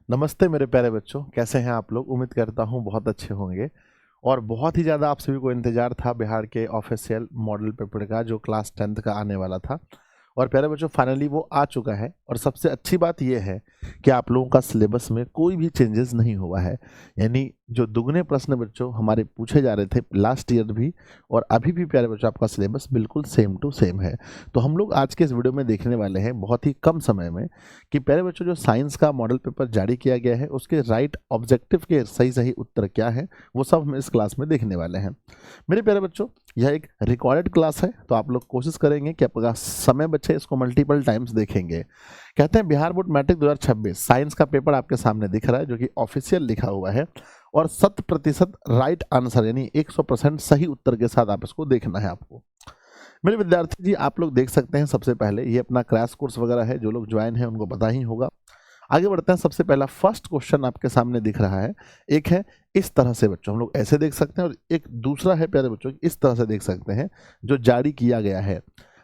नमस्ते मेरे प्यारे बच्चों, कैसे हैं आप लोग। उम्मीद करता हूं बहुत अच्छे होंगे। और बहुत ही ज़्यादा आप सभी को इंतज़ार था बिहार के ऑफिशियल मॉडल पेपर का जो क्लास 10th का आने वाला था। और प्यारे बच्चों, फाइनली वो आ चुका है। और सबसे अच्छी बात यह है कि आप लोगों का सिलेबस में कोई भी चेंजेस नहीं हुआ है। यानी जो दुगने प्रश्न बच्चों हमारे पूछे जा रहे थे लास्ट ईयर भी और अभी भी प्यारे बच्चों आपका सिलेबस बिल्कुल सेम टू सेम है। तो हम लोग आज के इस वीडियो में देखने वाले हैं बहुत ही कम समय में कि प्यारे बच्चों जो साइंस का मॉडल पेपर जारी किया गया है उसके राइट ऑब्जेक्टिव के सही सही उत्तर क्या है, वो सब हम इस क्लास में देखने वाले हैं। मेरे प्यारे बच्चों, यह एक रिकॉर्डेड क्लास है तो आप लोग कोशिश करेंगे कि आपका समय बचे इसको मल्टीपल टाइम्स देखेंगे। कहते हैं बिहार बोर्ड मैट्रिक 2026 साइंस का पेपर आपके सामने दिख रहा है जो कि ऑफिशियल लिखा हुआ है और 100% राइट आंसर यानी 100% सही उत्तर के साथ आप इसको देखना है आपको। मेरे विद्यार्थी जी, आप लोग देख सकते हैं सबसे पहले ये अपना क्रैश कोर्स वगैरह है, जो लोग ज्वाइन है उनको पता ही होगा। आगे बढ़ते हैं। सबसे पहला फर्स्ट क्वेश्चन आपके सामने दिख रहा है। एक है इस तरह से बच्चों, हम लोग ऐसे देख सकते हैं, और एक दूसरा है प्यारे बच्चों इस तरह से देख सकते हैं जो जारी किया गया है।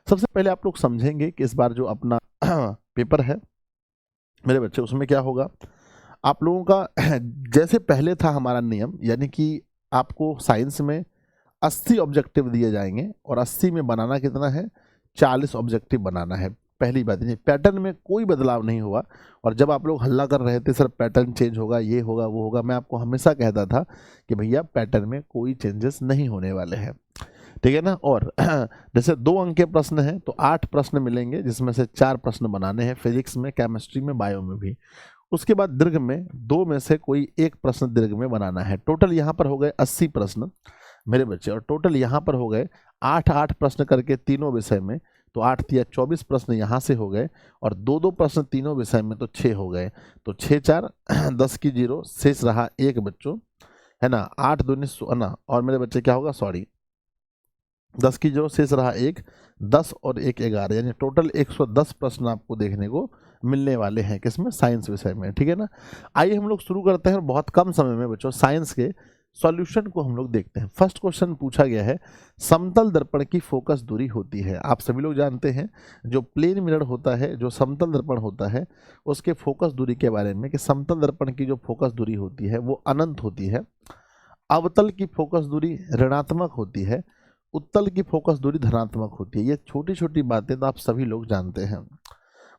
सबसे पहले आप लोग समझेंगे कि इस बार जो अपना पेपर है मेरे बच्चे, उसमें क्या होगा। आप लोगों का जैसे पहले था हमारा नियम, यानी कि आपको साइंस में 80 ऑब्जेक्टिव दिए जाएंगे और 80 में बनाना कितना है, 40 ऑब्जेक्टिव बनाना है। पहली बात ये, पैटर्न में कोई बदलाव नहीं हुआ। और जब आप लोग हल्ला कर रहे थे सर पैटर्न चेंज होगा, ये होगा वो होगा, मैं आपको हमेशा कहता था कि भैया पैटर्न में कोई चेंजेस नहीं होने वाले हैं, ठीक है ना। और जैसे 2 अंक के प्रश्न हैं तो 8 प्रश्न मिलेंगे, जिसमें से 4 प्रश्न बनाने हैं, फिजिक्स में, केमिस्ट्री में, बायो में भी। उसके बाद दीर्घ में 2 में से कोई एक प्रश्न दीर्घ में बनाना है। टोटल यहाँ पर हो गए 80 प्रश्न मेरे बच्चे, और टोटल यहाँ पर हो गए 8 प्रश्न करके तीनों विषय में। तो 8 तिया 24 प्रश्न यहाँ से हो गए, और 2 प्रश्न तीनों विषय में तो 6 हो गए। तो 6 4 10 की 0, शेष रहा 1 बच्चों, है ना। 8 दूनी ना, और मेरे बच्चे क्या होगा, सॉरी 10 की 0, शेष रहा 1, 10 और 1 11, यानी टोटल 110 प्रश्न आपको देखने को मिलने वाले हैं किसमें, साइंस विषय में, ठीक है ना। आइए हम लोग शुरू करते हैं। बहुत कम समय में बच्चों साइंस के सॉल्यूशन को हम लोग देखते हैं। फर्स्ट क्वेश्चन पूछा गया है, समतल दर्पण की फोकस दूरी होती है। आप सभी लोग जानते हैं जो प्लेन मिरर होता है, जो समतल दर्पण होता है, उसके फोकस दूरी के बारे में कि समतल दर्पण की जो फोकस दूरी होती है वो अनंत होती है। अवतल की फोकस दूरी ऋणात्मक होती है। उत्तल की फोकस दूरी धनात्मक होती है। ये छोटी छोटी बातें तो आप सभी लोग जानते हैं।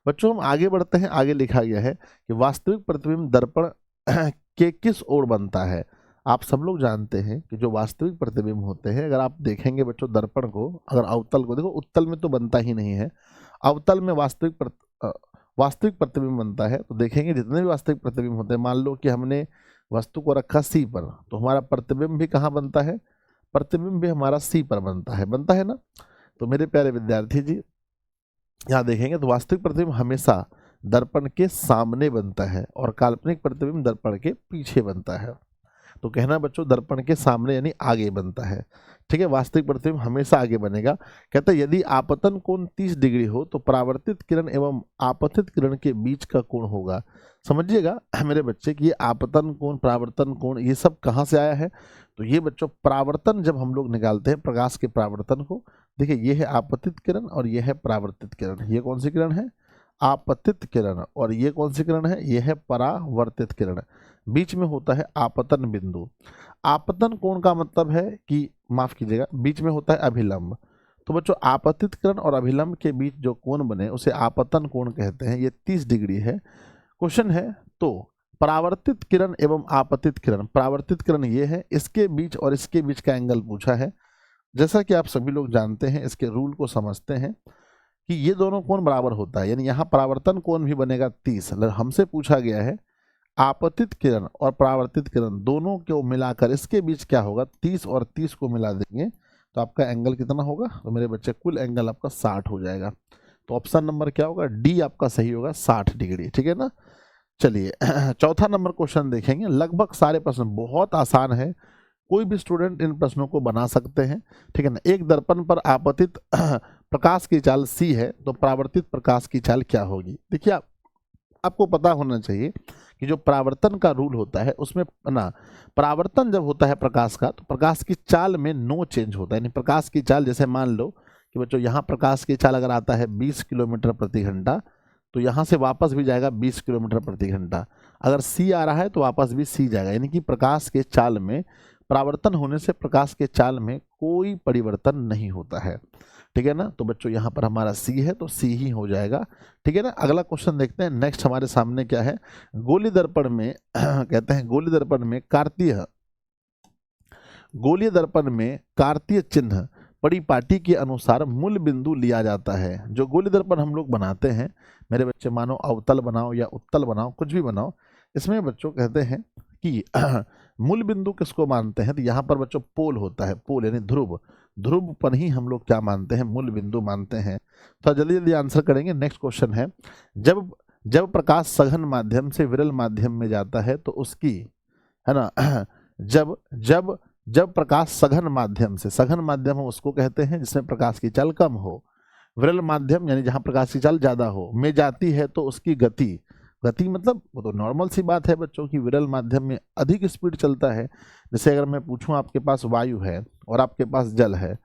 बच्चों हम आगे बढ़ते हैं। आगे लिखा गया है कि वास्तविक प्रतिबिंब दर्पण के किस ओर बनता है। आप सब लोग जानते हैं कि जो वास्तविक प्रतिबिंब होते हैं, अगर आप देखेंगे बच्चों दर्पण को, अगर अवतल को देखो, उत्तल में तो बनता ही नहीं है, अवतल में वास्तविक प्रतिबिंब बनता है। तो देखेंगे जितने भी वास्तविक प्रतिबिंब होते हैं, मान लो कि हमने वस्तु को रखा सी पर, तो हमारा प्रतिबिंब भी कहाँ बनता है, प्रतिबिंब भी हमारा सी पर बनता है ना। तो मेरे प्यारे विद्यार्थी जी, यहाँ देखेंगे तो वास्तविक प्रतिबिंब हमेशा दर्पण के सामने बनता है और काल्पनिक प्रतिबिंब दर्पण के पीछे बनता है। तो कहना बच्चों दर्पण के सामने यानी आगे बनता है, ठीक है। वास्तविक प्रतिबिंब हमेशा आगे बनेगा। कहता है यदि आपतन कोण 30 डिग्री हो तो परावर्तित किरण एवं आपतित किरण के बीच का कोण होगा। समझिएगा मेरे बच्चे कि ये आपतन कोण, परावर्तन कोण, ये सब कहाँ से आया है। तो ये बच्चों परावर्तन जब हम लोग निकालते हैं प्रकाश के परावर्तन को, देखिए ये है आपतित किरण और ये है परावर्तित किरण। ये कौन सी किरण है, आपतित किरण, और ये कौन सी किरण है, ये है परावर्तित किरण। बीच में होता है आपतन बिंदु। आपतन कोण का मतलब है कि, माफ कीजिएगा, बीच में होता है अभिलंब। तो बच्चों आपतित किरण और अभिलंब के बीच जो कोण बने उसे आपतन कोण कहते हैं। ये 30 डिग्री है। क्वेश्चन है तो परावर्तित किरण एवं आपतित किरण, परावर्तित किरण ये है, इसके बीच और इसके बीच का एंगल पूछा है। जैसा कि आप सभी लोग जानते हैं, इसके रूल को समझते हैं कि ये दोनों कोण बराबर होता है, यानी यहाँ परावर्तन कोण भी बनेगा 30। हमसे पूछा गया है आपतित किरण और परावर्तित किरण दोनों को मिलाकर इसके बीच क्या होगा, 30 और 30 को मिला देंगे तो आपका एंगल कितना होगा, तो मेरे बच्चे कुल एंगल आपका 60 हो जाएगा। तो ऑप्शन नंबर क्या होगा, डी आपका सही होगा, 60 डिग्री, ठीक है ना। चलिए चौथा नंबर क्वेश्चन देखेंगे। लगभग सारे प्रश्न बहुत आसान है, कोई भी स्टूडेंट इन प्रश्नों को बना सकते हैं, ठीक है ना। एक दर्पण पर आपतित प्रकाश की चाल सी है तो परावर्तित प्रकाश की चाल क्या होगी। देखिए आपको पता होना चाहिए कि जो परावर्तन का रूल होता है उसमें ना, परावर्तन जब होता है प्रकाश का तो प्रकाश की चाल में नो चेंज होता है। यानी प्रकाश की चाल, जैसे मान लो कि बच्चों यहाँ प्रकाश की चाल अगर आता है 20 किलोमीटर प्रति घंटा, तो यहाँ से वापस भी जाएगा 20 किलोमीटर प्रति घंटा। अगर सी आ रहा है तो वापस भी सी जाएगा, यानी कि प्रकाश के चाल में परावर्तन होने से प्रकाश के चाल में कोई परिवर्तन नहीं होता है। ठीक है ना, तो बच्चों यहाँ पर हमारा सी है तो सी ही हो जाएगा। ठीक है ना, अगला क्वेश्चन देखते हैं। नेक्स्ट हमारे सामने क्या है, गोली दर्पण में कहते हैं गोली दर्पण में कार्तीय चिन्ह परिपाटी के अनुसार मूल बिंदु लिया जाता है। जो गोली दर्पण हम लोग बनाते हैं मेरे बच्चे, मानो अवतल बनाओ या उत्तल बनाओ, कुछ भी बनाओ, इसमें बच्चों कहते हैं कि मूल बिंदु किसको मानते हैं, तो यहाँ पर बच्चों पोल होता है, पोल यानी ध्रुव पर ही हम लोग क्या मानते हैं, मूल बिंदु मानते हैं। तो जल्दी जल्दी आंसर करेंगे। नेक्स्ट क्वेश्चन है, जब प्रकाश सघन माध्यम से विरल माध्यम में जाता है तो उसकी, है ना, जब प्रकाश सघन माध्यम हो उसको कहते हैं जिसमें प्रकाश की चाल कम हो, विरल माध्यम यानी जहां प्रकाश की चाल ज्यादा हो में जाती है तो उसकी गति मतलब वो तो नॉर्मल सी बात है बच्चों की, विरल माध्यम में अधिक स्पीड चलता है। जैसे अगर मैं पूछूं आपके पास वायु है और आपके पास जल है,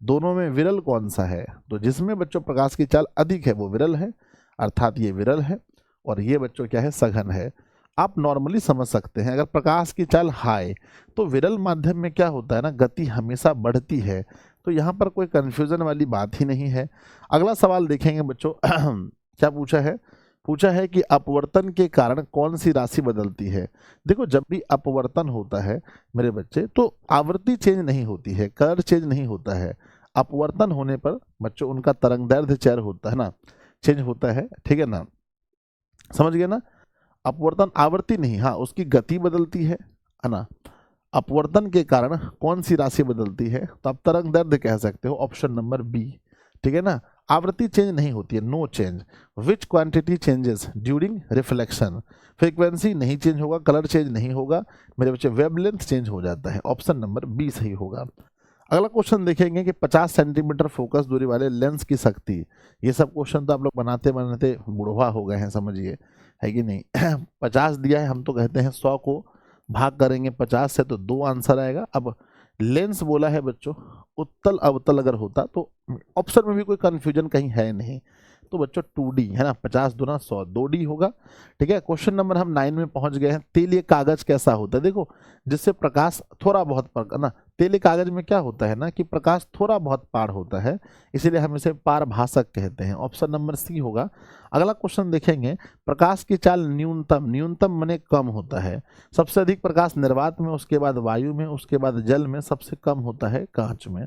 दोनों में विरल कौन सा है, तो जिसमें बच्चों प्रकाश की चाल अधिक है वो विरल है, अर्थात ये विरल है, और ये बच्चों क्या है, सघन है। आप नॉर्मली समझ सकते हैं, अगर प्रकाश की चाल हाई तो विरल माध्यम में क्या होता है ना, गति हमेशा बढ़ती है। तो यहाँ पर कोई कंफ्यूजन वाली बात ही नहीं है। अगला सवाल देखेंगे बच्चों क्या पूछा है कि अपवर्तन के कारण कौन सी राशि बदलती है। देखो, जब भी अपवर्तन होता है मेरे बच्चे तो आवृत्ति चेंज नहीं होती है, कलर चेंज नहीं होता है। अपवर्तन होने पर बच्चों उनका तरंगदैर्ध्य चेंज होता है ना, चेंज होता है। ठीक है ना, समझ गए ना, अपवर्तन आवृत्ति नहीं, हाँ उसकी गति बदलती है ना। अपवर्तन के कारण कौन सी राशि बदलती है, तो आप तरंगदैर्ध्य कह सकते हो, ऑप्शन नंबर बी। ठीक है ना, आवृत्ति चेंज नहीं होती है, no change. Which quantity changes during reflection, frequency नहीं चेंज होगा, कलर चेंज नहीं होगा मेरे बच्चे, वेवलेंथ चेंज हो जाता है, ऑप्शन नंबर बी सही होगा। अगला क्वेश्चन देखेंगे कि 50 सेंटीमीटर फोकस दूरी वाले लेंस की शक्ति, ये सब क्वेश्चन तो आप लोग बनाते बनाते बुढ़वा हो गए हैं, समझिए, है कि नहीं 50 दिया है, हम तो कहते हैं 100 को भाग करेंगे 50 से तो 2 आंसर आएगा। अब लेंस बोला है बच्चों, उत्तल अवतल अगर होता तो ऑप्शन में भी कोई कंफ्यूजन कहीं है नहीं, तो बच्चों 2D है ना, 50 दूना 100, 2D होगा। ठीक है, क्वेश्चन नंबर हम 9 में पहुंच गए हैं। तेलीय कागज कैसा होता है, देखो जिससे प्रकाश थोड़ा बहुत ना, तेलीय कागज में क्या होता है ना कि प्रकाश थोड़ा बहुत पार होता है, इसीलिए हम इसे पारभाषक कहते हैं, ऑप्शन नंबर सी होगा। अगला क्वेश्चन देखेंगे, प्रकाश की चाल न्यूनतम माने कम होता है। सबसे अधिक प्रकाश निर्वात में, उसके बाद वायु में, उसके बाद जल में, सबसे कम होता है कांच में।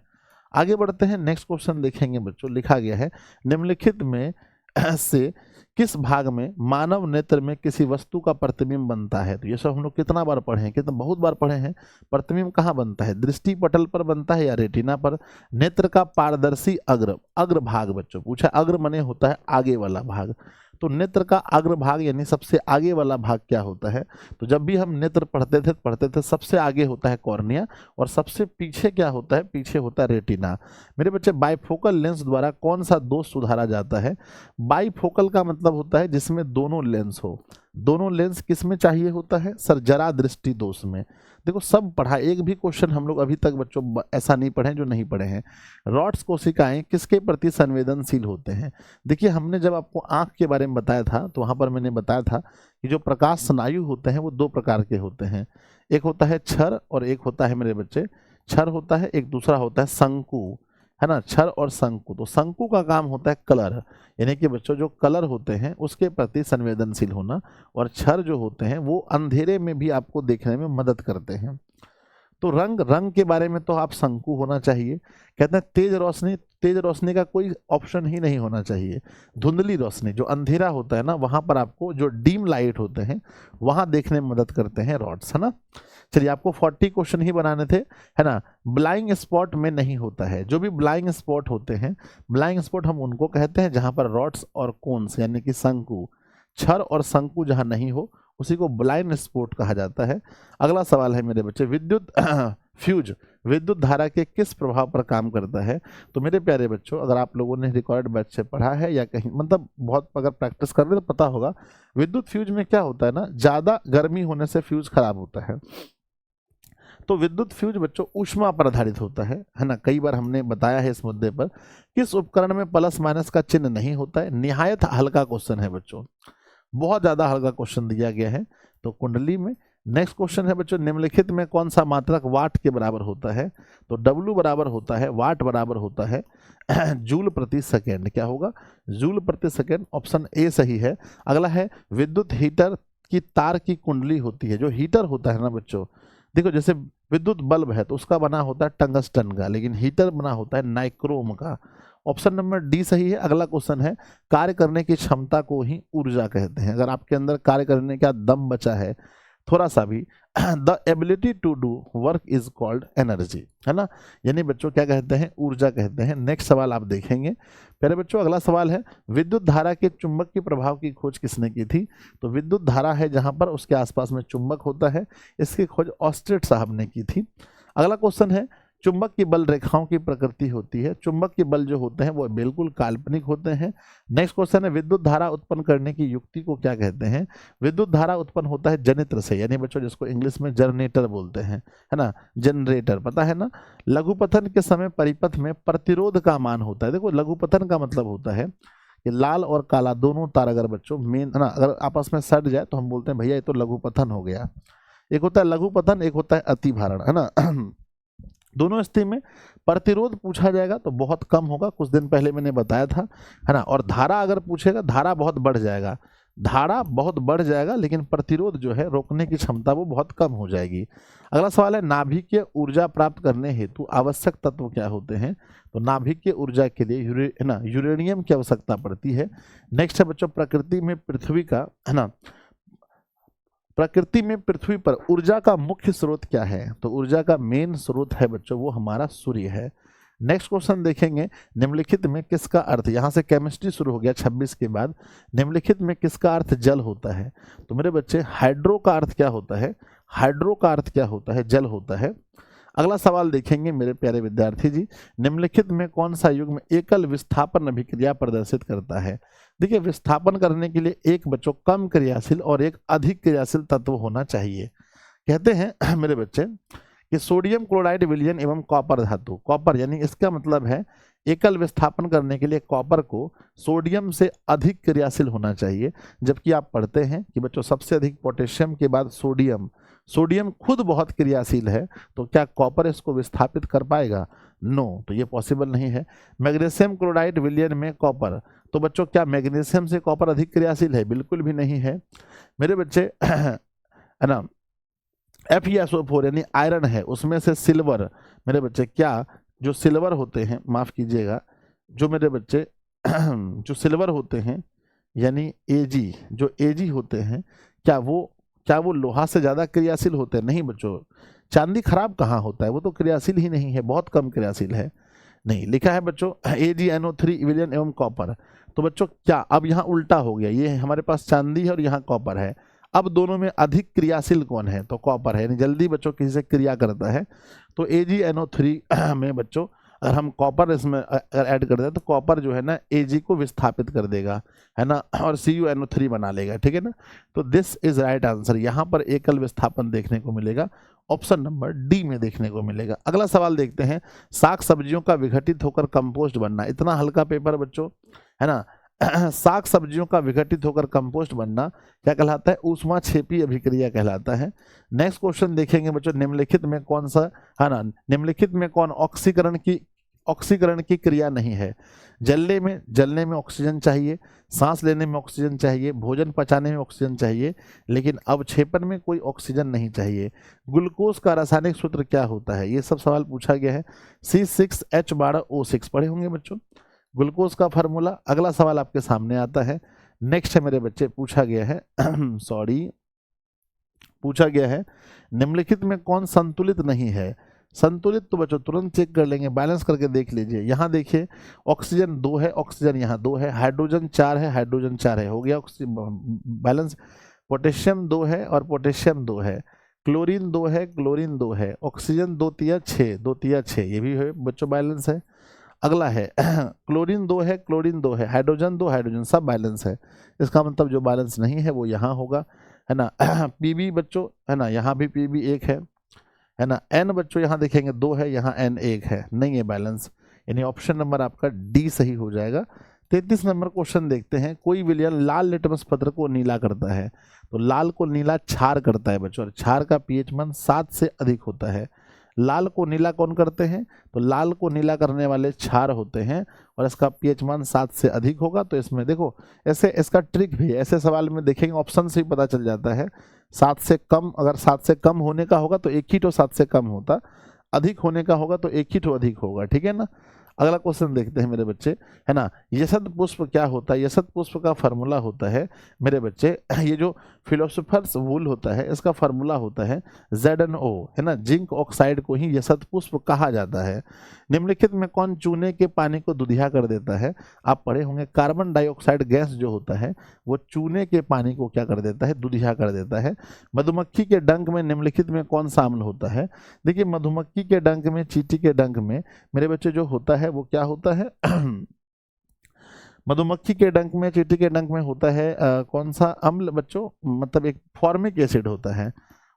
आगे बढ़ते हैं, नेक्स्ट क्वेश्चन देखेंगे बच्चों, लिखा गया है निम्नलिखित में से किस भाग में मानव नेत्र में किसी वस्तु का प्रतिबिंब बनता है। तो ये सब हम लोग कितना बार पढ़े हैं, कितना बहुत बार पढ़े हैं। प्रतिबिंब कहाँ बनता है, दृष्टि पटल पर बनता है या रेटिना पर। नेत्र का पारदर्शी अग्र भाग बच्चों पूछा, अग्र मने होता है आगे वाला भाग, तो नेत्र का अग्र भाग यानी सबसे आगे वाला भाग क्या होता है, तो जब भी हम नेत्र पढ़ते थे सबसे आगे होता है कॉर्निया और सबसे पीछे क्या होता है, पीछे होता है रेटिना। मेरे बच्चे बाइफोकल लेंस द्वारा कौन सा दोष सुधारा जाता है। बाइफोकल का मतलब होता है जिसमें दोनों लेंस हो। दोनों लेंस किस में चाहिए होता है सर, जरा दृष्टि दोष में। देखो सब पढ़ा, एक भी क्वेश्चन हम लोग अभी तक बच्चों ऐसा नहीं पढ़े जो नहीं पढ़े हैं। रॉड्स कोशिकाएं किसके प्रति संवेदनशील होते हैं। देखिए हमने जब आपको आंख के बारे में बताया था तो वहां पर मैंने बताया था कि जो प्रकाश स्नायु होते हैं वो 2 प्रकार के होते हैं, एक होता है क्षर और एक होता है मेरे बच्चे, क्षर होता है, एक दूसरा होता है शंकु, है ना, क्षर और शंकु। तो शंकु का काम होता है कलर, यानी कि बच्चों जो कलर होते हैं उसके प्रति संवेदनशील होना, और क्षर जो होते हैं वो अंधेरे में भी आपको देखने में मदद करते हैं। तो रंग के बारे में तो आप शंकु होना चाहिए। कहते हैं तेज रोशनी का कोई ऑप्शन ही नहीं होना चाहिए। धुंधली रोशनी जो अंधेरा होता है ना, वहां पर आपको जो डीम लाइट होते हैं वहां देखने में मदद करते हैं रॉड्स, है ना। चलिए आपको 40 क्वेश्चन ही बनाने थे, है ना। ब्लाइंग स्पॉट में नहीं होता है, जो भी ब्लाइंग स्पॉट होते हैं, ब्लाइंग स्पॉट हम उनको कहते हैं जहां पर रॉड्स और कोन्स यानी कि शंकु, क्षर और शंकु जहां नहीं हो उसी को ब्लाइंड स्पॉट कहा जाता है। अगला सवाल है मेरे बच्चे, विद्युत फ्यूज विद्युत धारा के किस प्रभाव पर काम करता है। तो मेरे प्यारे बच्चों अगर आप लोगों ने रिकॉर्ड बैच से पढ़ा है या कहीं मतलब बहुत अगर प्रैक्टिस कर रहे तो पता होगा, विद्युत फ्यूज में क्या होता है ना, ज्यादा गर्मी होने से फ्यूज खराब होता है। तो विद्युत फ्यूज बच्चों ऊष्मा पर आधारित होता है ना। कई बार हमने बताया है इस मुद्दे पर। किस उपकरण में प्लस माइनस का चिन्ह नहीं होता है। निहायत हल्का क्वेश्चन है बच्चों, बहुत ज्यादा हल्का क्वेश्चन दिया गया है। तो कुंडली में। नेक्स्ट क्वेश्चन है बच्चों, निम्नलिखित में कौन सा मात्रक वाट के बराबर होता है? तो W बराबर होता है, वाट बराबर होता है जूल प्रति सेकेंड। क्या होगा? जूल प्रति सेकेंड। ऑप्शन ए सही है। अगला है, विद्युत हीटर की तार की कुंडली होती है। जो हीटर होता है ना बच्चों, देखो जैसे विद्युत बल्ब है तो उसका बना होता है टंगस्टन का, लेकिन हीटर बना होता है नाइक्रोम का। ऑप्शन नंबर डी सही है। अगला क्वेश्चन है, कार्य करने की क्षमता को ही ऊर्जा कहते हैं। अगर आपके अंदर कार्य करने का दम बचा है थोड़ा सा भी, the ability to do work is called energy, है ना, यानी बच्चों क्या कहते हैं? ऊर्जा कहते हैं। नेक्स्ट सवाल आप देखेंगे। पहले बच्चों अगला सवाल है, विद्युत धारा के चुंबक की प्रभाव की खोज किसने की थी? तो विद्युत धारा है जहां पर उसके आसपास में चुंबक होता है, इसकी खोज ऑस्टेट साहब ने की थी। अगला क्वेश्चन है, चुंबक की बल रेखाओं की प्रकृति होती है। चुंबक के बल जो होते हैं वो बिल्कुल काल्पनिक होते हैं। नेक्स्ट क्वेश्चन है, विद्युत धारा उत्पन्न करने की युक्ति को क्या कहते हैं? विद्युत धारा उत्पन्न होता है जनित्र से, यानी बच्चों जिसको इंग्लिश में जनरेटर बोलते हैं, है ना, जनरेटर, पता है ना। लघुपथन के समय परिपथ में प्रतिरोध का मान होता है। देखो लघुपथन का मतलब होता है कि लाल और काला दोनों तार अगर बच्चों मेन, है ना, अगर आपस में सट जाए तो हम बोलते हैं भैया ये तो लघुपथन हो गया। एक होता है लघुपथन, एक होता है अतिभारण, है ना। दोनों स्थिति में प्रतिरोध पूछा जाएगा तो बहुत कम होगा, कुछ दिन पहले मैंने बताया था, है ना। और धारा अगर पूछेगा, धारा बहुत बढ़ जाएगा, धारा बहुत बढ़ जाएगा, लेकिन प्रतिरोध जो है रोकने की क्षमता वो बहुत कम हो जाएगी। अगला सवाल है, नाभिकीय ऊर्जा प्राप्त करने हेतु आवश्यक तत्व क्या होते हैं? तो नाभिकीय ऊर्जा के लिए है ना यूरेनियम की आवश्यकता पड़ती है। नेक्स्ट है बच्चों, प्रकृति में पृथ्वी का, है ना, प्रकृति में पृथ्वी पर ऊर्जा का मुख्य स्रोत क्या है? तो ऊर्जा का मेन स्रोत है बच्चों वो हमारा सूर्य है। नेक्स्ट क्वेश्चन देखेंगे, निम्नलिखित में किसका अर्थ, यहां से केमिस्ट्री शुरू हो गया 26 के बाद, निम्नलिखित में किसका अर्थ जल होता है? तो मेरे बच्चे हाइड्रो का अर्थ क्या होता है? हाइड्रो का अर्थ क्या होता है? जल होता है। अगला सवाल देखेंगे मेरे प्यारे विद्यार्थी जी, निम्नलिखित में कौन सा युग्म एकल विस्थापन अभिक्रिया प्रदर्शित करता है? देखिए विस्थापन करने के लिए एक बच्चों कम क्रियाशील और एक अधिक क्रियाशील तत्व होना चाहिए। कहते हैं मेरे बच्चे कि सोडियम क्लोराइड विलयन एवं कॉपर धातु, कॉपर यानी इसका मतलब है एकल विस्थापन करने के लिए कॉपर को सोडियम से अधिक क्रियाशील होना चाहिए। जबकि आप पढ़ते हैं कि बच्चों सबसे अधिक पोटेशियम के बाद सोडियम, सोडियम खुद बहुत क्रियाशील है, तो क्या कॉपर इसको विस्थापित कर पाएगा? नो, तो ये पॉसिबल नहीं है। मैग्नीशियम क्लोराइड विलयन में कॉपर, तो बच्चों क्या मैग्नीशियम से कॉपर अधिक क्रियाशील है? बिल्कुल भी नहीं है मेरे बच्चे, है ना। FeSO4 यानी आयरन है, उसमें से सिल्वर, मेरे बच्चे क्या जो सिल्वर होते हैं, माफ कीजिएगा, जो मेरे बच्चे जो सिल्वर होते हैं यानी Ag, जो Ag होते हैं, क्या वो लोहा से ज्यादा क्रियाशील होते हैं? नहीं बच्चों, चांदी खराब कहाँ होता है, वो तो क्रियाशील ही नहीं है, बहुत कम क्रियाशील है। नहीं लिखा है बच्चों AgNO3 विलयन एवं कॉपर। तो बच्चों क्या अब यहाँ उल्टा हो गया, ये हमारे पास चांदी है और यहाँ कॉपर है, अब दोनों में अधिक क्रियाशील कौन है? तो कॉपर है, यानी जल्दी बच्चों किसी से क्रिया करता है। तो AgNO3 में बच्चों अगर हम कॉपर इसमें अगर ऐड कर दें तो कॉपर जो है ना Ag को विस्थापित कर देगा, है ना, और CuNO3 बना लेगा, ठीक है ना। तो दिस इज राइट आंसर, यहाँ पर एकल विस्थापन देखने को मिलेगा, ऑप्शन नंबर डी में देखने को मिलेगा। अगला सवाल देखते हैं, साग सब्जियों का विघटित होकर कंपोस्ट बनना, इतना हल्का पेपर बच्चों, है ना। साग सब्जियों का विघटित होकर कंपोस्ट बनना क्या कहलाता है? ऊष्माक्षेपी अभिक्रिया कहलाता है। नेक्स्ट क्वेश्चन देखेंगे बच्चों, निम्नलिखित में कौन सा, है ना, निम्नलिखित में कौन ऑक्सीकरण की क्रिया नहीं है? जलने में ऑक्सीजन चाहिए, सांस लेने में ऑक्सीजन चाहिए, भोजन पचाने में ऑक्सीजन चाहिए, लेकिन अवक्षेपण में कोई ऑक्सीजन नहीं चाहिए। ग्लूकोज का रासायनिक सूत्र क्या होता है? ये सब सवाल पूछा गया है। C6H12O6 पढ़े होंगे बच्चों ग्लूकोज का फार्मूला। अगला सवाल आपके सामने आता है, नेक्स्ट है मेरे बच्चे, पूछा गया है पूछा गया है, निम्नलिखित में कौन संतुलित नहीं है? संतुलित तो बच्चों तुरंत चेक कर लेंगे, बैलेंस करके देख लीजिए। यहाँ देखिए ऑक्सीजन 2 है, ऑक्सीजन यहाँ 2 है, हाइड्रोजन 4 है, हाइड्रोजन 4 है, हो गया बैलेंस। पोटेशियम 2 है और पोटेशियम 2 है, क्लोरीन 2 है, क्लोरीन 2 है, ऑक्सीजन 2 तिया 6, 2 तिया 6, ये भी है बच्चों बैलेंस है। अगला है क्लोरीन 2 है, क्लोरीन 2 है, हाइड्रोजन 2, हाइड्रोजन, सब बैलेंस है। इसका मतलब जो बैलेंस नहीं है वो यहाँ होगा, है ना। Pb बच्चों, है ना, यहाँ भी Pb 1 है ना। N बच्चों यहाँ देखेंगे 2 है, यहाँ N 1 है, नहीं है बैलेंस, यानी ऑप्शन नंबर आपका डी सही हो जाएगा। 33 नंबर क्वेश्चन देखते हैं। कोई विलयन लाल लिटमस पत्र को नीला करता है, तो लाल को नीला क्षार करता है बच्चों, और क्षार का पीएच मान 7 से अधिक होता है। लाल को नीला कौन करते हैं, तो लाल को नीला करने वाले क्षार होते हैं, और इसका पीएच मान 7 से अधिक होगा। तो इसमें देखो ऐसे इसका ट्रिक भी है, ऐसे सवाल में देखेंगे ऑप्शन से ही पता चल जाता है। 7 से कम, अगर 7 से कम होने का होगा तो एक ही तो 7 से कम होता, अधिक होने का होगा तो एक ही तो अधिक होगा, ठीक है ना। अगला क्वेश्चन देखते हैं मेरे बच्चे, है ना। यशद पुष्प क्या होता है, यशद पुष्प का फार्मूला होता है मेरे बच्चे, ये जो फिलोसोफर्स वूल होता है इसका फार्मूला होता है ZnO, है ना। जिंक ऑक्साइड को ही यशद पुष्प कहा जाता है। निम्नलिखित में कौन चूने के पानी को दुधिया कर देता है, आप पढ़े होंगे कार्बन डाइऑक्साइड गैस जो होता है वो चूने के पानी को क्या कर देता है, दुधिया कर देता है। मधुमक्खी के डंक में निम्नलिखित में कौन शामिल होता है, देखिए मधुमक्खी के डंक में, चींटी के डंक में मेरे बच्चे जो होता है वो क्या होता है मधुमक्खी के डंक में, चींटी के डंक में होता है कौन सा अम्ल बच्चों, मतलब एक फॉर्मिक एसिड होता है,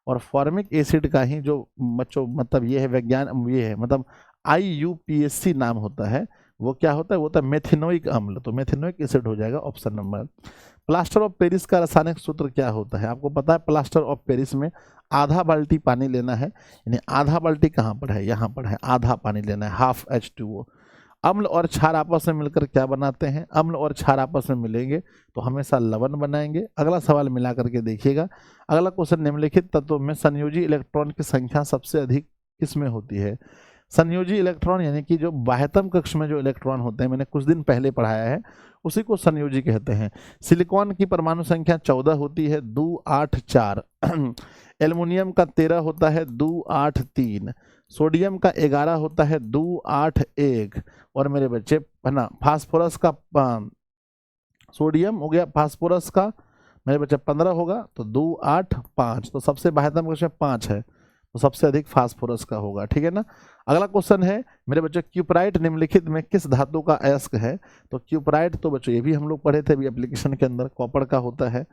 और फॉर्मिक एसिड का ही जो बच्चों मतलब ये है विज्ञान, ये है मतलब IUPAC नाम होता है, वो क्या होता है, वो होता है मेथिनोइक अम्ल। तो मेथिनोइक एसिड हो जाएगा option number. Plaster of Paris का रासायनिक सूत्र क्या होता है, आपको पता है प्लास्टर ऑफ पेरिस में आधा बाल्टी पानी लेना है, यानी आधा बाल्टी कहाँ पर है, यहाँ पर है, आधा पानी लेना है, हाफ H2O। अम्ल और क्षार आपस में मिलकर क्या बनाते हैं, अम्ल और क्षार आपस में मिलेंगे तो हमेशा लवण बनाएंगे। अगला सवाल मिला करके देखिएगा। अगला क्वेश्चन, निम्नलिखित तत्वों में संयोजी इलेक्ट्रॉन की संख्या सबसे अधिक किसमें होती है। संयोजी इलेक्ट्रॉन यानी कि जो बाह्यतम कक्ष में जो इलेक्ट्रॉन होते हैं, मैंने कुछ दिन पहले पढ़ाया है, उसी को संयोजी कहते हैं। सिलिकॉन की परमाणु संख्या 14 होती है, 2 8 4। एल्युमिनियम का 13 होता है, 2 8 3। सोडियम का 11 होता है, 2 8 1। और मेरे बच्चे है ना फास्फोरस का सोडियम हो गया, फास्फोरस का मेरे बच्चे 15 होगा, तो 2 8 5। तो सबसे बाह्यतम कक्ष में 5 है, तो सबसे अधिक फास्फोरस का होगा, ठीक है ना। अगला क्वेश्चन है मेरे बच्चों, क्यूपराइट निम्नलिखित में किस धातु का अयस्क है। तो क्यूपराइट तो बच्चों ये भी हम लोग पढ़े थे अभी एप्लीकेशन के अंदर, कॉपर का होता है।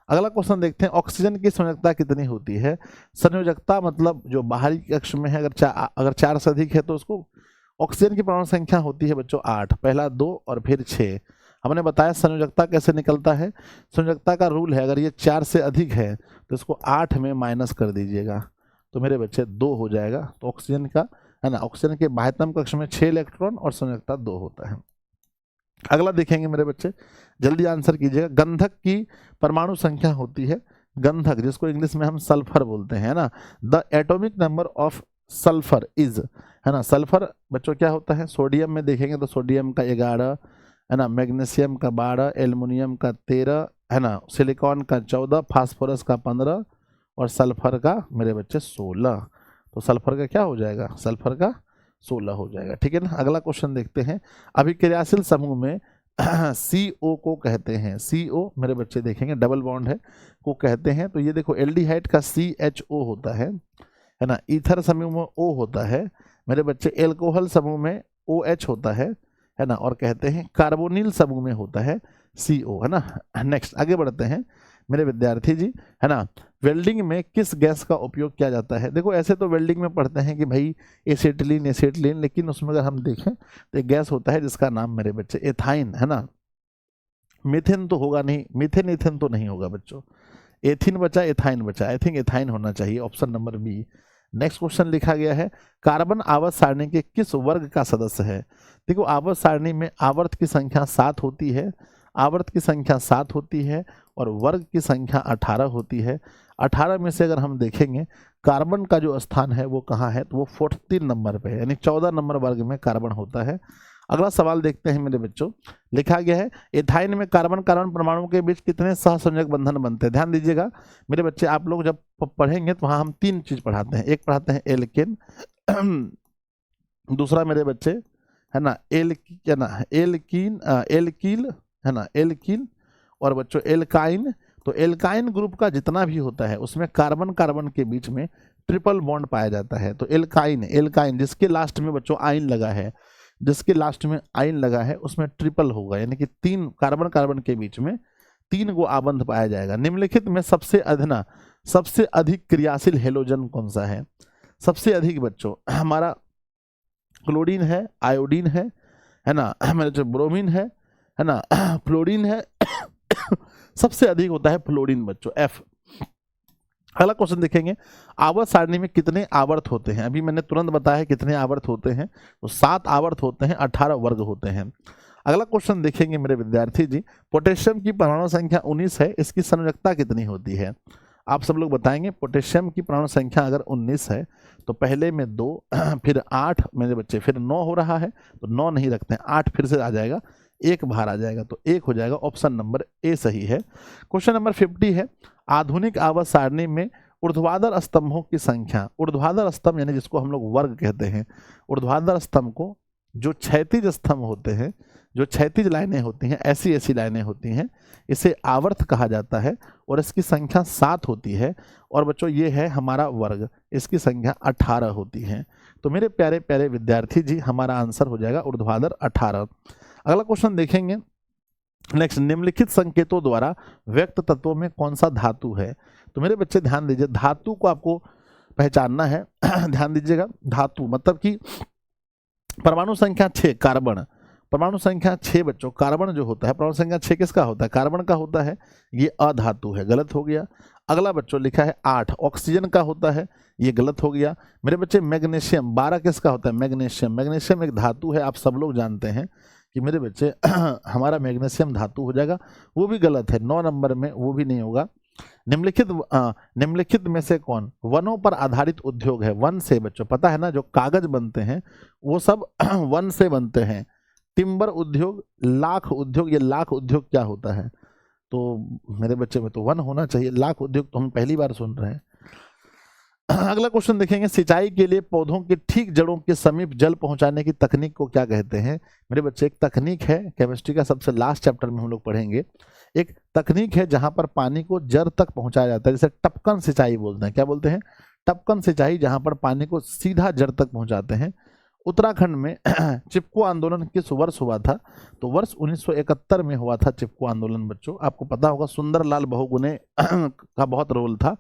अगला क्वेश्चन देखते हैं, ऑक्सीजन की संयोजकता कितनी होती है। संयोजकता मतलब जो बाहरी कक्ष में है, अगर 4 से अधिक है तो उसको ऑक्सीजन की परमाणु संख्या होती है बच्चों 8, पहला 2 और फिर 6। हमने बताया संयोजकता कैसे निकलता है, संयोजकता का रूल है अगर ये 4 से अधिक है तो इसको 8 में माइनस कर दीजिएगा, तो मेरे बच्चे 2 हो जाएगा। तो ऑक्सीजन का है ना, ऑक्सीजन के बाह्यतम कक्ष में 6 इलेक्ट्रॉन और संयोजकता 2 होता है। अगला देखेंगे मेरे बच्चे, जल्दी आंसर कीजिएगा। गंधक की परमाणु संख्या होती है, गंधक जिसको इंग्लिश में हम सल्फर बोलते हैं ना, the atomic number of sulphur is, है ना। सल्फर बच्चों क्या होता है, सोडियम में देखेंगे तो सोडियम का 11, है ना, मैग्नीशियम का 12, एल्युमिनियम का 13, है ना, सिलिकॉन का 14, फास्फोरस का 15 और सल्फर का मेरे बच्चे 16। तो सल्फर का क्या हो जाएगा, सल्फर का 16 हो जाएगा, ठीक है ना। अगला क्वेश्चन देखते हैं, अभिक्रियाशील समूह में CO को कहते हैं, CO मेरे बच्चे देखेंगे डबल बॉन्ड है को कहते हैं। तो ये देखो एल्डिहाइड का CHO होता है ना। ईथर समूह में O होता है मेरे बच्चे, एल्कोहल समूह में OH होता है ना, और कहते हैं कार्बोनिल समूह में होता है CO, है ना। नेक्स्ट आगे बढ़ते हैं मेरे विद्यार्थी जी, है ना। वेल्डिंग में किस गैस का उपयोग किया जाता है। देखो ऐसे तो वेल्डिंग में पढ़ते हैं कि भाई एसिटिलीन एसिटिलीन, लेकिन उसमें अगर हम देखें तो एक गैस होता है जिसका नाम मेरे बच्चे एथाइन, है ना। मीथेन तो होगा नहीं, मीथेन इथेन तो नहीं होगा बच्चों, एथिन बचा एथाइन बचा, आई थिंक एथाइन होना चाहिए, option number B. Next question लिखा गया है, कार्बन आवर्त सारणी के किस वर्ग का सदस्य है। देखो आवर्त सारणी में आवर्त की संख्या 7 होती है, आवर्त की संख्या 7 होती है और वर्ग की संख्या 18 होती है। 18 में से अगर हम देखेंगे कार्बन का जो स्थान है वो कहाँ है, तो वो 14 नंबर पे है, यानी 14 नंबर वर्ग में कार्बन होता है। अगला सवाल देखते हैं मेरे बच्चों, लिखा गया है एथाइन में कार्बन कार्बन परमाणु के बीच कितने सहसंयोजक बंधन बनते हैं। ध्यान दीजिएगा मेरे बच्चे, आप लोग जब पढ़ेंगे तो वहाँ हम 3 चीज पढ़ाते हैं, एक पढ़ाते हैं एल्केन, दूसरा मेरे बच्चे है ना एल्कीन, एल्कील, है ना, एल्कीन, और बच्चों एल्काइन। तो एल्काइन ग्रुप का जितना भी होता है उसमें कार्बन कार्बन के बीच में ट्रिपल बॉन्ड पाया जाता है। तो एल्काइन, एल्काइन जिसके लास्ट में बच्चों आइन लगा है, जिसके लास्ट में आइन लगा है उसमें ट्रिपल होगा, यानी कि 3 कार्बन कार्बन के बीच में 3 गो आबंध पाया जाएगा। निम्नलिखित में सबसे अधिक क्रियाशील हेलोजन कौन सा है। सबसे अधिक बच्चों हमारा क्लोरीन है, आयोडीन है ना, हमारे जो ब्रोमीन है है ना, फ्लोरीन है सबसे अधिक होता है फ्लोरीन बच्चों, F। अगला क्वेश्चन देखेंगे, आवर्त सारणी में कितने आवर्त होते हैं? अभी मैंने तुरंत बताया है कितने आवर्त होते हैं, तो 7 आवर्त होते हैं, 18 वर्ग होते हैं। अगला क्वेश्चन देखेंगे मेरे विद्यार्थी जी, पोटेशियम की परमाणु संख्या 19 है, इसकी संयोजकता कितनी होती है? आप सब लोग बताएंगे। पोटेशियम की परमाणु संख्या अगर 19 है तो पहले में 2 फिर 8 मेरे बच्चे, फिर 9 हो रहा है तो 9 नहीं रखते हैं, 8 फिर से आ जाएगा, 1 बाहर आ जाएगा तो 1 हो जाएगा। ऑप्शन नंबर ए सही है। क्वेश्चन नंबर 50 है, आधुनिक आवर्त सारणी में ऊर्ध्वाधर स्तंभों की संख्या। ऊर्ध्वाधर स्तंभ यानी जिसको हम लोग वर्ग कहते हैं, ऊर्ध्वाधर स्तंभ को जो क्षैतिज स्तंभ होते हैं, जो क्षैतिज लाइनें होती हैं, ऐसी ऐसी लाइनें होती हैं, इसे आवर्त कहा जाता है और इसकी संख्या 7 होती है। और बच्चों ये है हमारा वर्ग, इसकी संख्या 18 होती है। तो मेरे प्यारे प्यारे विद्यार्थी जी, हमारा आंसर हो जाएगा ऊर्ध्वाधर 18। अगला क्वेश्चन देखेंगे नेक्स्ट, निम्नलिखित संकेतों द्वारा व्यक्त तत्वों में कौन सा धातु है? तो मेरे बच्चे ध्यान दीजिए, धातु को आपको पहचानना है ध्यान दीजिएगा, धातु मतलब कि परमाणु संख्या 6 कार्बन, परमाणु संख्या 6 बच्चों, कार्बन जो होता है, परमाणु संख्या 6 किसका होता है? कार्बन का होता है, ये अधातु है, गलत हो गया। अगला बच्चों लिखा है 8 ऑक्सीजन का होता है, ये गलत हो गया। मेरे बच्चे मैग्नीशियम 12 किसका होता है? मैग्नीशियम, मैग्नीशियम एक धातु है, आप सब लोग जानते हैं कि मेरे बच्चे हमारा मैग्नीशियम धातु हो जाएगा, वो भी गलत है, 9 नंबर में वो भी नहीं होगा। निम्नलिखित में से कौन वनों पर आधारित उद्योग है? वन से बच्चों पता है ना, जो कागज बनते हैं वो सब वन से बनते हैं। टिम्बर उद्योग, लाख उद्योग, ये लाख उद्योग क्या होता है? तो मेरे बच्चे में तो वन होना चाहिए, लाख उद्योग तो हम पहली बार सुन रहे हैं। अगला क्वेश्चन देखेंगे, सिंचाई के लिए पौधों के ठीक जड़ों के समीप जल पहुंचाने की तकनीक को क्या कहते हैं? मेरे बच्चे एक तकनीक है, केमिस्ट्री का सबसे लास्ट चैप्टर में हम लोग पढ़ेंगे, एक तकनीक है जहां पर पानी को जड़ तक पहुंचाया जाता है, जैसे टपकन सिंचाई बोलते हैं। क्या बोलते हैं? टपकन सिंचाई, जहां पर पानी को सीधा जड़ तक पहुंचाते हैं। उत्तराखंड में चिपको आंदोलन किस वर्ष हुआ था? तो वर्ष 1971 में हुआ था चिपको आंदोलन बच्चों, आपको पता होगा, सुंदरलाल बहुगुणे का बहुत रोल था।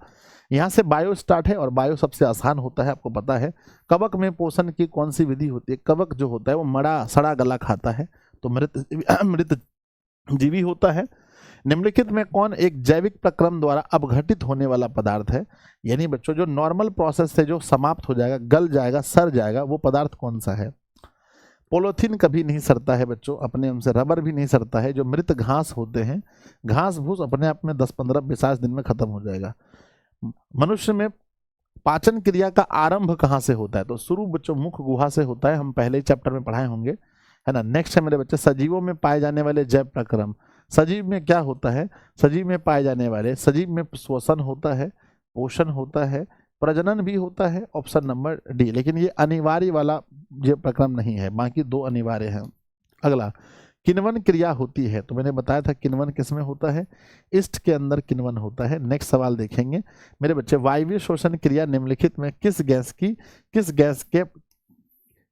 यहाँ से बायो स्टार्ट है और बायो सबसे आसान होता है, आपको पता है। कवक में पोषण की कौन सी विधि होती है? कवक जो होता है वो मड़ा सड़ा गला खाता है, तो मृत जीवी होता है। निम्नलिखित में कौन एक जैविक प्रक्रम द्वारा अपघटित होने वाला पदार्थ है? यानी बच्चों जो नॉर्मल प्रोसेस से जो समाप्त हो जाएगा, गल जाएगा, सड़ जाएगा, वो पदार्थ कौन सा है? पोलोथीन कभी नहीं सड़ता है बच्चों अपने हम से, रबर भी नहीं सड़ता है। जो मृत घास होते हैं, घास भूस अपने आप में 10-15-20 दिन में खत्म हो जाएगा। मनुष्य में पाचन क्रिया का आरंभ कहाँ से होता है? तो शुरू बच्चों मुख गुहा से होता है, हम पहले ही चैप्टर में पढ़ाए होंगे, है ना। नेक्स्ट है मेरे बच्चे, सजीवों में पाए जाने वाले जैव प्रक्रम। सजीव में क्या होता है? सजीव में पाए जाने वाले, सजीव में श्वसन होता है, पोषण होता है, प्रजनन भी होता है, ऑप्शन नंबर डी। लेकिन ये अनिवार्य वाला ये प्रक्रम नहीं है, बाकी 2 अनिवार्य हैं। अगला, किण्वन क्रिया होती है, तो मैंने बताया था किण्वन किसमें होता है? ईस्ट के अंदर किण्वन होता है। नेक्स्ट सवाल देखेंगे मेरे बच्चे, वायवीय शोषण क्रिया निम्नलिखित में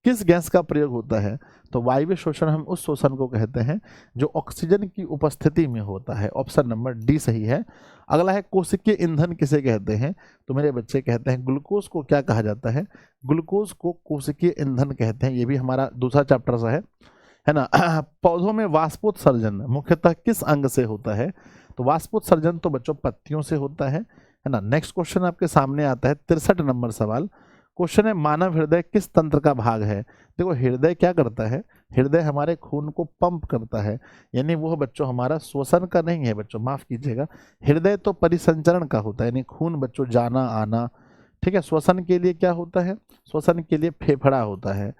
किस गैस का प्रयोग होता है? तो वायवीय शोषण हम उस शोषण को कहते हैं जो ऑक्सीजन की उपस्थिति में होता है, ऑप्शन नंबर डी सही है। अगला है, कोशिकीय ईंधन किसे कहते हैं? तो मेरे बच्चे कहते हैं ग्लूकोज को क्या कहा जाता है? ग्लूकोज को कोशिकीय ईंधन कहते हैं। ये भी हमारा दूसरा चैप्टर सा है ना। पौधों में वाष्पोत्सर्जन मुख्यतः किस अंग से होता है? तो वाष्पोत्सर्जन तो बच्चों पत्तियों से होता है ना। नेक्स्ट क्वेश्चन आपके सामने आता है 63 नंबर सवाल। क्वेश्चन है, मानव हृदय किस तंत्र का भाग है? देखो हृदय क्या करता है? हृदय हमारे खून को पंप करता है, यानी वो बच्चों हमारा श्वसन का नहीं है बच्चों, माफ कीजिएगा। हृदय तो परिसंचरण का होता है, यानी खून बच्चों जाना आना, ठीक है। श्वसन के लिए क्या होता है? श्वसन के लिए फेफड़ा होता है।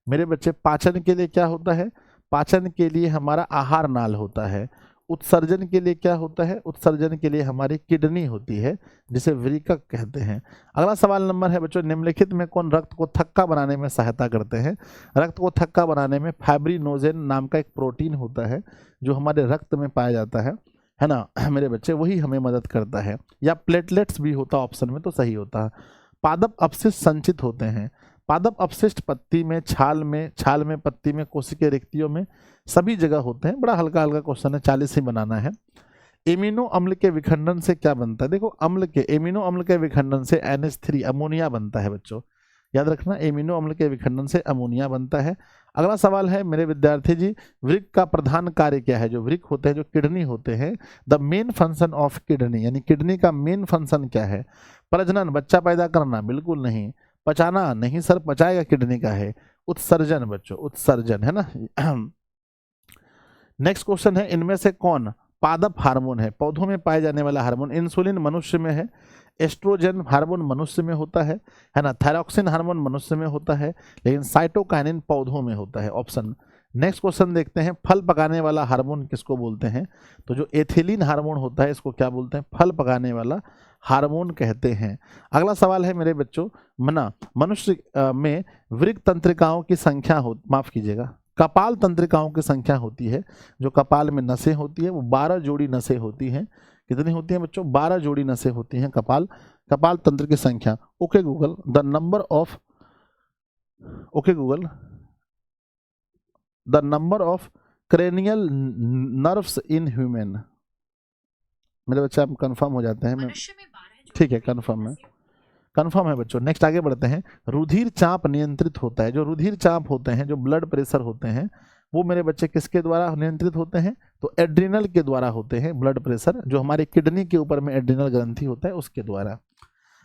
मेरे बच्चे पाचन के लिए क्या होता है? पाचन के लिए हमारा आहार नाल होता है। उत्सर्जन के लिए क्या होता है? उत्सर्जन के लिए हमारी किडनी होती है, जिसे वृक्क कहते हैं। अगला सवाल नंबर है बच्चों, निम्नलिखित में कौन रक्त को थक्का बनाने में सहायता करते हैं? रक्त को थक्का बनाने में फाइब्रिनोजेन नाम का एक प्रोटीन होता है जो हमारे रक्त में पाया जाता है ना मेरे बच्चे, वही हमें मदद करता है। या प्लेटलेट्स भी होता ऑप्शन में, तो सही होता है। पादप अपशिष्ट संचित होते हैं। पादप अपशिष्ट पत्ती में, छाल में, पत्ती में, कोशिकीय रिक्तियों में, सभी जगह होते हैं। बड़ा हल्का हल्का क्वेश्चन है, 40 ही बनाना है। एमिनो अम्ल के विखंडन से क्या बनता है? देखो एमिनो अम्ल के विखंडन से NH3 अमोनिया बनता है बच्चों, याद रखना। एमिनो अम्ल के विखंडन से अमोनिया बनता है। अगला सवाल है मेरे विद्यार्थी जी, वृक्क का प्रधान कार्य क्या है? जो वृक्क होते हैं, जो किडनी होते हैं, the main function of kidney, यानी किडनी का मेन फंक्शन क्या है? प्रजनन, बच्चा पैदा करना? बिल्कुल नहीं। पचाना? नहीं सर, पचाएगा किडनी का है। उत्सर्जन बच्चों, उत्सर्जन है ना। नेक्स्ट क्वेश्चन है, इनमें से कौन पादप हार्मोन है? पौधों में पाए जाने वाला हार्मोन। इंसुलिन मनुष्य में है, एस्ट्रोजन हार्मोन मनुष्य में होता है ना, थायरॉक्सिन हार्मोन मनुष्य में होता है, लेकिन साइटोकाइनिन पौधों में होता है। ऑप्शन। नेक्स्ट क्वेश्चन देखते हैं, फल पकाने वाला हार्मोन किसको बोलते हैं? तो जो एथिलीन हार्मोन होता है, इसको क्या बोलते हैं? फल पकाने वाला हार्मोन कहते हैं। अगला सवाल है मेरे बच्चों, मनुष्य में वृक्क तंत्रिकाओं की संख्या माफ कीजिएगा, कपाल तंत्रिकाओं की संख्या होती है। जो कपाल में नसें होती है वो 12 जोड़ी नसें होती हैं। कितनी होती हैं बच्चों? 12 जोड़ी नसें होती हैं कपाल तंत्र की संख्या। Okay Google, the number of cranial nerves in human. मेरे बच्चे आप कंफर्म हो जाते हैं? ठीक है, कंफर्म है बच्चों। नेक्स्ट आगे बढ़ते हैं, रुधिर चाप नियंत्रित होता है। जो रुधिर चाप होते हैं, जो ब्लड प्रेशर होते हैं, वो मेरे बच्चे किसके द्वारा नियंत्रित होते हैं? तो एड्रिनल के द्वारा होते हैं। ब्लड प्रेशर जो हमारी किडनी के ऊपर में एड्रिनल ग्रंथि होता है उसके द्वारा।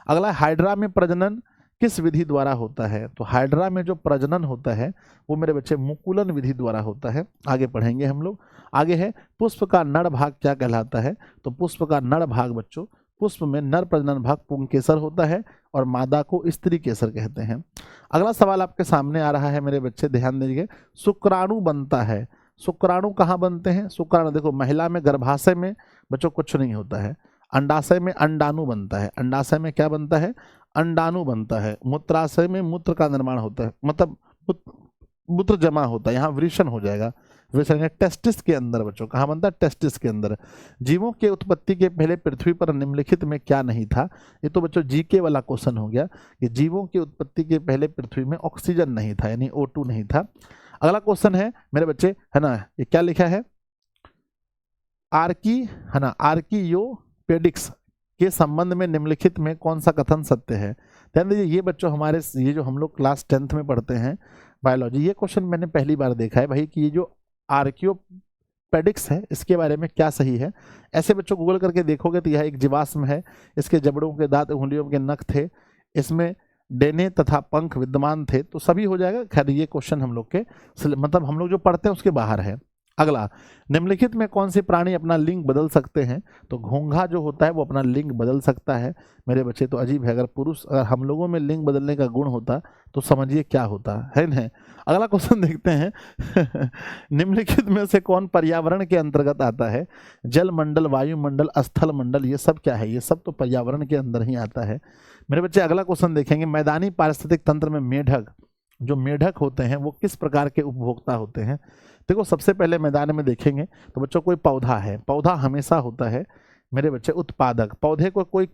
अगला, हाइड्रा में प्रजनन किस विधि द्वारा होता है? तो हाइड्रा में जो प्रजनन होता है वो मेरे बच्चे मुकुलन विधि द्वारा होता है। आगे पढ़ेंगे हम लोग। आगे है, पुष्प का नर भाग क्या कहलाता है? तो पुष्प का नर भाग बच्चों, पुष्प में नर प्रजनन भाग पुंकेसर होता है और मादा को स्त्री केसर कहते हैं। अगला सवाल आपके सामने आ रहा है मेरे बच्चे, ध्यान दीजिए। शुक्राणु बनता है, शुक्राणु कहाँ बनते हैं? शुक्राणु देखो, महिला में गर्भाशय में बच्चों कुछ नहीं होता है, अंडाशय में अंडाणु बनता है। अंडाशय में क्या बनता है? अंडाणु बनता है। मूत्राशय में मूत्र का निर्माण होता है, मतलब मूत्र जमा होता है, यहाँ वृषण हो जाएगा। वृषण टेस्टिस के अंदर बच्चों, कहाँ बनता है? टेस्टिस के अंदर। जीवों के उत्पत्ति के पहले पृथ्वी पर निम्नलिखित में क्या नहीं था? ये तो बच्चों जीके वाला क्वेश्चन हो गया कि जीवों की उत्पत्ति के पहले पृथ्वी में ऑक्सीजन नहीं था, यानी O2 नहीं था। अगला क्वेश्चन है मेरे बच्चे, है ना, ये क्या लिखा है? आर्कियोपेडिक्स के संबंध में निम्नलिखित में कौन सा कथन सत्य है? ध्यान दीजिए, ये बच्चों हमारे ये जो हम लोग क्लास 10th में पढ़ते हैं बायोलॉजी, ये क्वेश्चन मैंने पहली बार देखा है भाई कि ये जो आर्कियोपेडिक्स है इसके बारे में क्या सही है। ऐसे बच्चों गूगल करके देखोगे तो यह एक जीवाश्म है। इसके जबड़ों के दांत, उंगलियों के नख थे, इसमें डेने तथा पंख विद्यमान थे, तो सभी हो जाएगा। खैर ये क्वेश्चन हम लोग के मतलब हम लोग जो पढ़ते हैं उसके बाहर है। अगला, निम्नलिखित में कौन से प्राणी अपना लिंग बदल सकते हैं? तो घोंघा जो होता है वो अपना लिंग बदल सकता है। मेरे बच्चे तो अजीब है, अगर हम लोगों में लिंग बदलने का गुण होता तो समझिए क्या होता है ना। अगला क्वेश्चन देखते हैं निम्नलिखित में से कौन पर्यावरण के अंतर्गत आता है? जल मंडल, वायुमंडल, स्थल मंडल, ये सब क्या है? ये सब तो पर्यावरण के अंदर ही आता है मेरे बच्चे। अगला क्वेश्चन देखेंगे, मैदानी पारिस्थितिक तंत्र में मेढक, जो मेढक होते हैं वो किस प्रकार के उपभोक्ता होते हैं? देखो, सबसे पहले मैदान में देखेंगे तो बच्चों कोई पौधा है, पौधा हमेशा होता है मेरे बच्चे उत्पादक। पौधे को कोई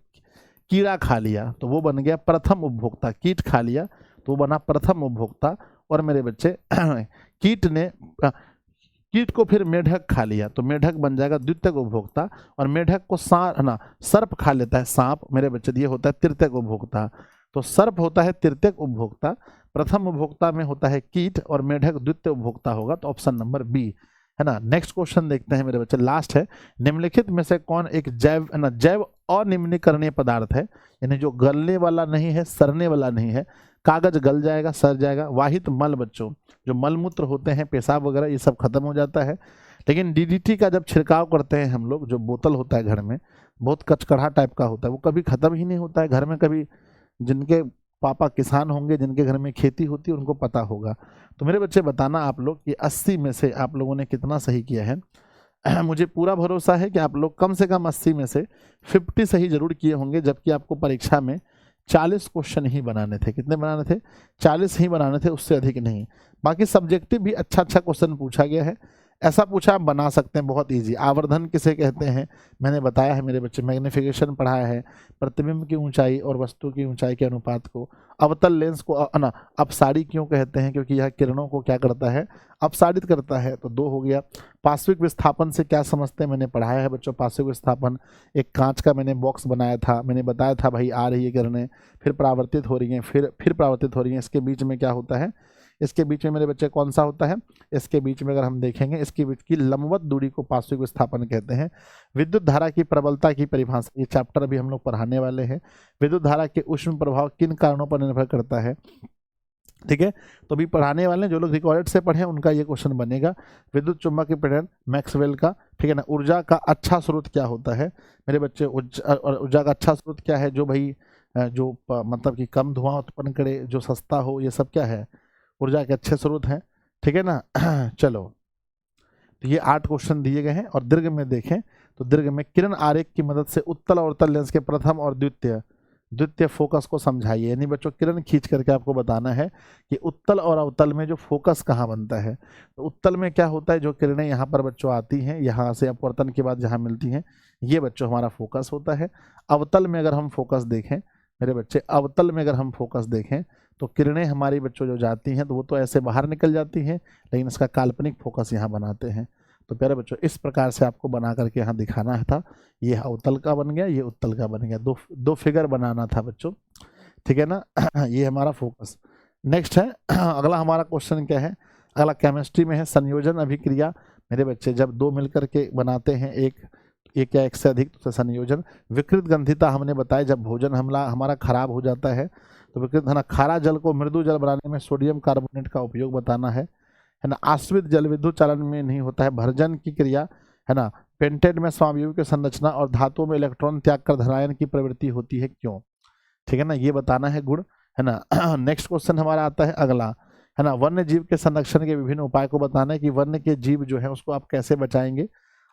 कीड़ा खा लिया तो वो बन गया प्रथम उपभोक्ता, कीट खा लिया तो वो बना प्रथम उपभोक्ता। और मेरे बच्चे कीट को फिर मेढक खा लिया तो मेढक बन जाएगा द्वितीयक उपभोक्ता। और मेढक को सर्प खा लेता है, सांप, मेरे बच्चे ये होता है तृतीयक उपभोक्ता। तो सर्प होता है तृतीयक उपभोक्ता, प्रथम उपभोक्ता में होता है कीट और मेढक द्वितीय उपभोक्ता होगा, तो ऑप्शन नंबर बी है ना। नेक्स्ट क्वेश्चन देखते हैं मेरे बच्चे, लास्ट है, निम्नलिखित में से कौन एक जैव अनिम्नीकरणीय पदार्थ है? यानी जो गलने वाला नहीं है, सड़ने वाला नहीं है। कागज गल जाएगा, सड़ जाएगा। वाहित मल बच्चों, जो मलमूत्र होते हैं, पेशाब वगैरह, ये सब खत्म हो जाता है। लेकिन डीडीटी का जब छिड़काव करते हैं हम लोग, जो बोतल होता है घर में, बहुत कचकढ़ा टाइप का होता है, वो कभी खत्म ही नहीं होता है घर में। कभी जिनके पापा किसान होंगे, जिनके घर में खेती होती है, उनको पता होगा। तो मेरे बच्चे बताना आप लोग कि 80 में से आप लोगों ने कितना सही किया है। मुझे पूरा भरोसा है कि आप लोग कम से कम 80 में से 50 सही जरूर किए होंगे, जबकि आपको परीक्षा में 40 क्वेश्चन ही बनाने थे। कितने बनाने थे? 40 ही बनाने थे, उससे अधिक नहीं। बाकी सब्जेक्टिव भी अच्छा क्वेश्चन पूछा गया है, ऐसा पूछा आप बना सकते हैं, बहुत इजी। आवर्धन किसे कहते हैं मैंने बताया है मेरे बच्चे, मैग्निफिकेशन पढ़ाया है, प्रतिबिंब की ऊंचाई और वस्तु की ऊंचाई के अनुपात को। अवतल लेंस को अपसारी क्यों कहते हैं? क्योंकि यह किरणों को क्या करता है? अपसारित करता है, तो 2 हो गया। पार्श्विक विस्थापन से क्या समझते हैं? मैंने पढ़ाया है बच्चों पार्श्विक विस्थापन। एक कांच का मैंने बॉक्स बनाया था, मैंने बताया था भाई आ रही है किरणें, फिर परावर्तित हो रही हैं, फिर परावर्तित हो रही हैं, इसके बीच में क्या होता है? इसके बीच में मेरे बच्चे कौन सा होता है, इसके बीच में अगर हम देखेंगे इसके बीच की लंबवत दूरी को पार्श्विक विस्थापन कहते हैं। विद्युत धारा की प्रबलता की परिभाषा, ये चैप्टर अभी हम लोग पढ़ाने वाले हैं। विद्युत धारा के ऊष्म प्रभाव किन कारणों पर निर्भर करता है, ठीक है, तो अभी पढ़ाने वाले हैं, जो लोग रिकॉर्डेड से पढ़े उनका ये क्वेश्चन बनेगा। विद्युत चुम्बकीय पैटर्न मैक्सवेल का, ठीक है ना। ऊर्जा का अच्छा स्रोत क्या होता है मेरे बच्चे, ऊर्जा का अच्छा स्रोत क्या है, जो भाई जो मतलब कि कम धुआं उत्पन्न करे, जो सस्ता हो, ये सब क्या है, ऊर्जा के अच्छे स्रोत हैं, ठीक है ना। चलो, तो ये 8 क्वेश्चन दिए गए हैं। और दीर्घ में देखें तो दीर्घ में किरण आरेख की मदद से उत्तल और अवतल लेंस के प्रथम और द्वितीय फोकस को समझाइए। यानी बच्चों किरण खींच करके आपको बताना है कि उत्तल और अवतल में जो फोकस कहाँ बनता है। तो उत्तल में क्या होता है, जो किरणें यहाँ पर बच्चों आती हैं, यहाँ से अपवर्तन के बाद जहाँ मिलती हैं, ये बच्चों हमारा फोकस होता है। अवतल में अगर हम फोकस देखें मेरे बच्चे, अवतल में अगर हम फोकस देखें तो किरणें हमारी बच्चों जो जाती हैं तो वो तो ऐसे बाहर निकल जाती हैं, लेकिन इसका काल्पनिक फोकस यहाँ बनाते हैं। तो प्यारे बच्चों इस प्रकार से आपको बना करके यहाँ दिखाना था। ये अवतल का बन गया, ये उत्तल का बन गया, दो फिगर बनाना था बच्चों, ठीक है ना। ये हमारा फोकस। नेक्स्ट है अगला हमारा क्वेश्चन क्या है, अगला केमिस्ट्री में है संयोजन अभिक्रिया। मेरे बच्चे जब दो मिलकर के बनाते हैं एक या एक से अधिक, तो संयोजन। विकृत गंधिता हमने बताया, जब भोजन हमारा खराब हो जाता है तो विकृत है ना, खारा जल को मृदु जल बनाने में सोडियम कार्बोनेट का उपयोग बताना है ना। आश्रित जल विद्युत चालन में नहीं होता है। भर्जन की क्रिया है ना, पेंटेड में स्वावयव की संरचना और धातुओं में इलेक्ट्रॉन त्याग कर धनायन की प्रवृत्ति होती है, क्यों, ठीक है ना, ये बताना है गुण, है ना। नेक्स्ट क्वेश्चन हमारा आता है अगला, है ना, वन्य जीव के संरक्षण के विभिन्न उपाय को बताना है कि वन्य के जीव जो है उसको आप कैसे बचाएंगे।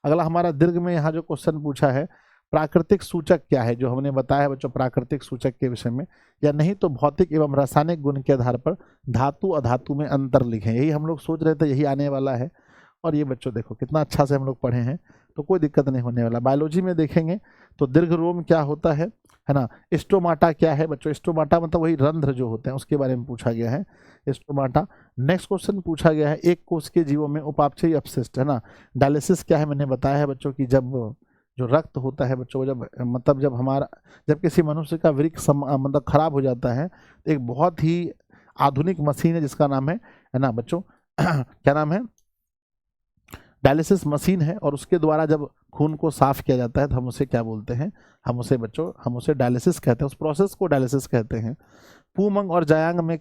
अगला हमारा दीर्घ में यहाँ जो क्वेश्चन पूछा है, प्राकृतिक सूचक क्या है, जो हमने बताया बच्चों प्राकृतिक सूचक के विषय में, या नहीं तो भौतिक एवं रासायनिक गुण के आधार पर धातु अधातु में अंतर लिखें। यही हम लोग सोच रहे थे, यही आने वाला है। और ये बच्चों देखो कितना अच्छा से हम लोग पढ़े हैं, तो कोई दिक्कत नहीं होने वाला। बायोलॉजी में देखेंगे तो दीर्घ रोम क्या होता है ना। स्टोमाटा क्या है बच्चों, स्टोमाटा मतलब वही रंध्र जो होते हैं उसके बारे में पूछा गया है, स्टोमाटा। नेक्स्ट क्वेश्चन पूछा गया है एक कोष के जीवों में उपापचयी अपशिष्ट, है ना। डायलिसिस क्या है, मैंने बताया है बच्चों की जब जो रक्त होता है बच्चों, जब किसी मनुष्य का वृक्क मतलब खराब हो जाता है, तो एक बहुत ही आधुनिक मशीन है जिसका नाम है ना बच्चों क्या नाम है, डायलिसिस मशीन है। और उसके द्वारा जब खून को साफ किया जाता है तो हम उसे क्या बोलते हैं, हम उसे डायलिसिस कहते हैं, उस प्रोसेस को डायलिसिस कहते हैं। पुमंग और जायांग में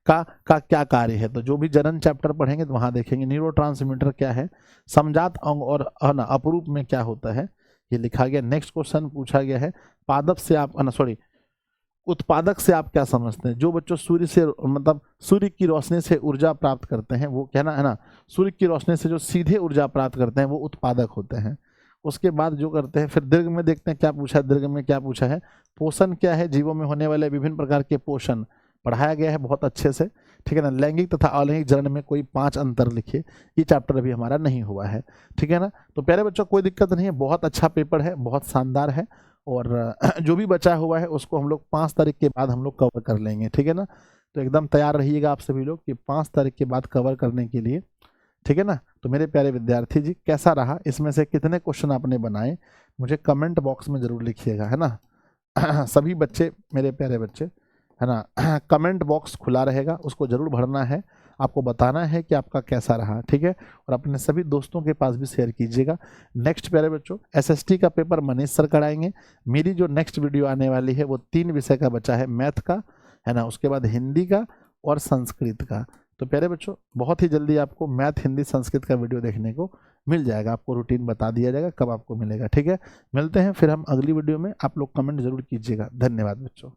का क्या कार्य है, तो जो भी जनन चैप्टर पढ़ेंगे तो वहां देखेंगे। न्यूरोट्रांसमीटर क्या है, समजात अंग और अपरूप में क्या होता है, ये लिखा गया। नेक्स्ट क्वेश्चन पूछा गया है उत्पादक से आप क्या समझते हैं। जो बच्चों सूर्य की रोशनी से ऊर्जा प्राप्त करते हैं वो क्या है ना, सूर्य की रोशनी से जो सीधे ऊर्जा प्राप्त करते हैं वो उत्पादक होते हैं। उसके बाद जो करते हैं, फिर दीर्घ में देखते हैं क्या पूछा है, दीर्घ में क्या पूछा है, पोषण क्या है, जीवों में होने वाले विभिन्न प्रकार के पोषण पढ़ाया गया है बहुत अच्छे से, ठीक है ना। लैंगिक तथा अलैंगिक जनन में कोई 5 अंतर लिखिए, ये चैप्टर अभी हमारा नहीं हुआ है, ठीक है ना। तो प्यारे बच्चों कोई दिक्कत नहीं है, बहुत अच्छा पेपर है, बहुत शानदार है। और जो भी बचा हुआ है उसको हम लोग 5 तारीख के बाद हम लोग कवर कर लेंगे, ठीक है ना। तो एकदम तैयार रहिएगा आप सभी लोग कि 5 तारीख के बाद कवर करने के लिए, ठीक है ना। तो मेरे प्यारे विद्यार्थी जी कैसा रहा, इसमें से कितने क्वेश्चन आपने बनाए मुझे कमेंट बॉक्स में जरूर लिखिएगा, है ना। सभी बच्चे मेरे प्यारे बच्चे, है ना, कमेंट बॉक्स खुला रहेगा, उसको जरूर भरना है, आपको बताना है कि आपका कैसा रहा, ठीक है। और अपने सभी दोस्तों के पास भी शेयर कीजिएगा। नेक्स्ट प्यारे बच्चों एसएसटी का पेपर मनीष सर कराएंगे। मेरी जो नेक्स्ट वीडियो आने वाली है वो 3 विषय का बचा है, मैथ का, है ना, उसके बाद हिंदी का और संस्कृत का। तो प्यारे बच्चों बहुत ही जल्दी आपको मैथ, हिंदी, संस्कृत का वीडियो देखने को मिल जाएगा, आपको रूटीन बता दिया जाएगा कब आपको मिलेगा, ठीक है। मिलते हैं फिर हम अगली वीडियो में, आप लोग कमेंट जरूर कीजिएगा। धन्यवाद बच्चों।